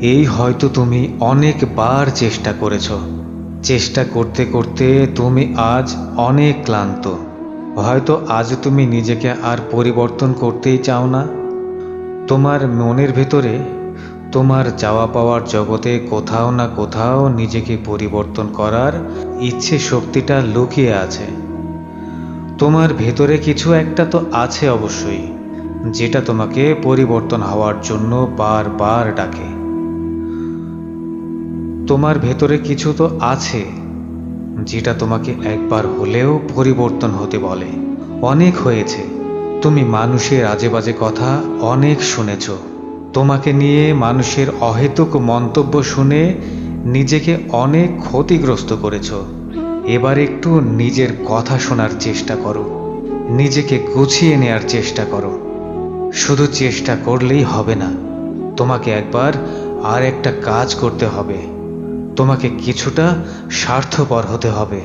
এই হয়তো তুমি অনেকবার চেষ্টা করেছো, চেষ্টা করতে করতে তুমি আজ অনেক ক্লান্ত। হয়তো আজ তুমি নিজেকে আর পরিবর্তন করতেই চাও না। তোমার মনের ভেতরে তোমার চাওয়া পাওয়ার জগতে কোথাও না কোথাও নিজেকে পরিবর্তন করার ইচ্ছে শক্তিটা লুকিয়ে আছে। তোমার ভেতরে কিছু একটা তো আছে অবশ্যই, যেটা তোমাকে পরিবর্তন হওয়ার জন্য বারবার ডাকে। তোমার ভেতরে কিছু তো আছে যেটা তোমাকে একবার হলেও পরিবর্তন হতে বলে। অনেক হয়েছে, তুমি মানুষের আজে বাজে কথা অনেক শুনেছ। তোমাকে নিয়ে মানুষের অহেতুক মন্তব্য শুনে নিজেকে অনেক ক্ষতিগ্রস্ত করেছ। এবার একটু নিজের কথা শোনার চেষ্টা করো, নিজেকে গুছিয়ে নেয়ার চেষ্টা করো। শুধু চেষ্টা করলেই হবে না, তোমাকে একবার আর একটা কাজ করতে হবে। তোমাকে কিছুটা স্বার্থপর হতে হবে।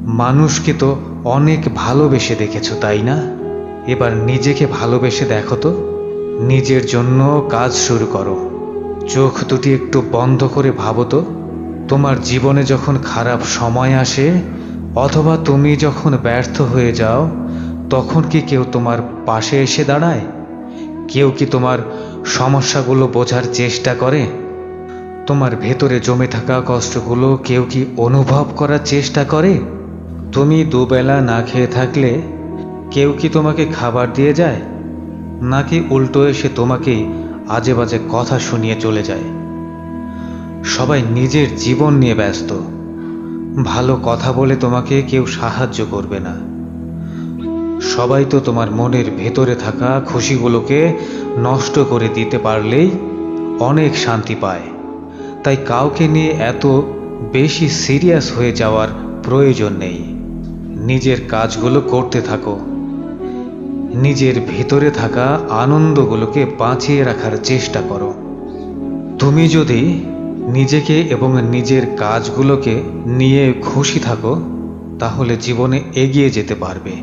মানুষকে তো অনেক ভালোবেসে দেখেছো, তাই না? এবার নিজেকে ভালোবেসে দেখো তো। নিজের জন্য কাজ শুরু করো। চোখ দুটি একটু বন্ধ করে ভাবো তো, তোমার জীবনে যখন খারাপ সময় আসে অথবা তুমি যখন ব্যর্থ হয়ে যাও, তখন কি কেউ তোমার পাশে এসে দাঁড়ায়? কেউ কি তোমার সমস্যাগুলো বোঝার চেষ্টা করে? তোমার ভেতরে জমে থাকা কষ্টগুলো কেউ কি অনুভব করার চেষ্টা করে? তুমি দুবেলা না খেয়ে থাকলে কেউ কি তোমাকে খাবার দিয়ে যায়, নাকি উল্টো এসে তোমাকে আজে বাজে কথা শুনিয়ে চলে যায়? সবাই নিজের জীবন নিয়ে ব্যস্ত। ভালো কথা বলে তোমাকে কেউ সাহায্য করবে না। সবাই তো তোমার মনের ভেতরে থাকা খুশিগুলোকে নষ্ট করে দিতে পারলেই অনেক শান্তি পায়। তাই কাউকে নিয়ে এত বেশি সিরিয়াস হয়ে যাওয়ার প্রয়োজন নেই। নিজের কাজগুলো করতে থাকো। নিজের ভেতরে থাকা আনন্দগুলোকে বাঁচিয়ে রাখার চেষ্টা করো। তুমি যদি নিজেকে এবং নিজের কাজগুলোকে নিয়ে খুশি থাকো, তাহলে জীবনে এগিয়ে যেতে পারবে।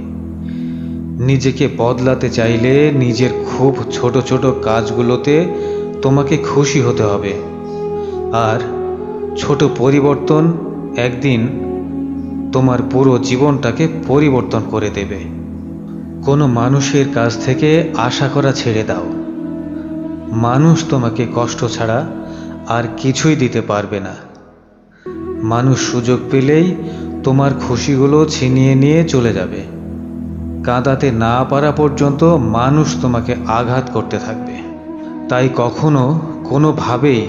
নিজেকে বদলাতে চাইলে নিজের খুব ছোট ছোট কাজগুলোতে তোমাকে খুশি হতে হবে। আর ছোট পরিবর্তন একদিন তোমার পুরো জীবনটাকে পরিবর্তন করে দেবে। কোনো মানুষের কাছ থেকে আশা করা ছেড়ে দাও। মানুষ তোমাকে কষ্ট ছাড়া আর কিছুই দিতে পারবে না। মানুষ সুযোগ পেলেই তোমার খুশিগুলো ছিনিয়ে নিয়ে চলে যাবে। কাঁদাতে না পারা পর্যন্ত মানুষ তোমাকে আঘাত করতে থাকবে। তাই কখনো কোনোভাবেই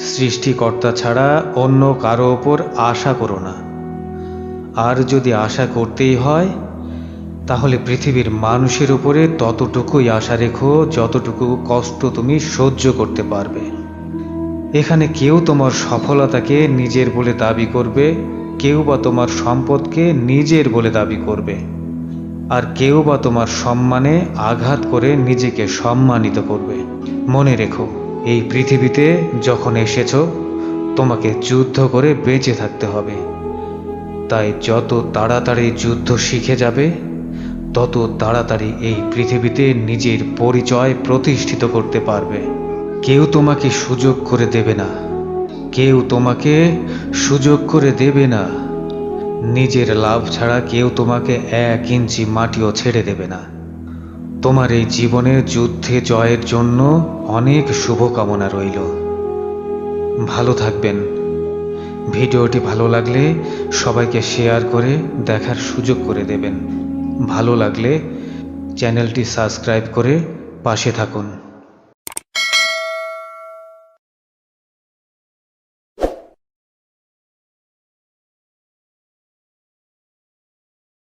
সৃষ্টিকর্তা ছাড়া অন্য কারো ওপর আশা করো না। আর যদি আশা করতেই হয়, তাহলে পৃথিবীর মানুষের উপরে ততটুকুই আশা রেখো যতটুকু কষ্ট তুমি সহ্য করতে পারবে। এখানে কেউ তোমার সফলতাকে নিজের বলে দাবি করবে, কেউ বা তোমার সম্পদকে নিজের বলে দাবি করবে, আর কেউ বা তোমার সম্মানে আঘাত করে নিজেকে সম্মানিত করবে। মনে রেখো, এই পৃথিবীতে যখন এসেছো, তোমাকে যুদ্ধ করে বেঁচে থাকতে হবে। তাই যত তাড়াতাড়ি যুদ্ধ শিখে যাবে, তত তাড়াতাড়ি এই পৃথিবীতে নিজের পরিচয় প্রতিষ্ঠিত করতে পারবে। কেউ তোমাকে সুযোগ করে দেবে না, কেউ তোমাকে সুযোগ করে দেবে না। নিজের লাভ ছাড়া কেউ তোমাকে 1 ইঞ্চি মাটিও ছেড়ে দেবে না। তোমার এই জীবনের যুদ্ধে জয়ের জন্য অনেক শুভকামনা রইল। ভালো থাকবেন। ভিডিওটি ভালো লাগলে সবাইকে শেয়ার করে দেখার সুযোগ করে দেবেন। ভালো লাগলে চ্যানেলটি সাবস্ক্রাইব করে পাশে থাকুন।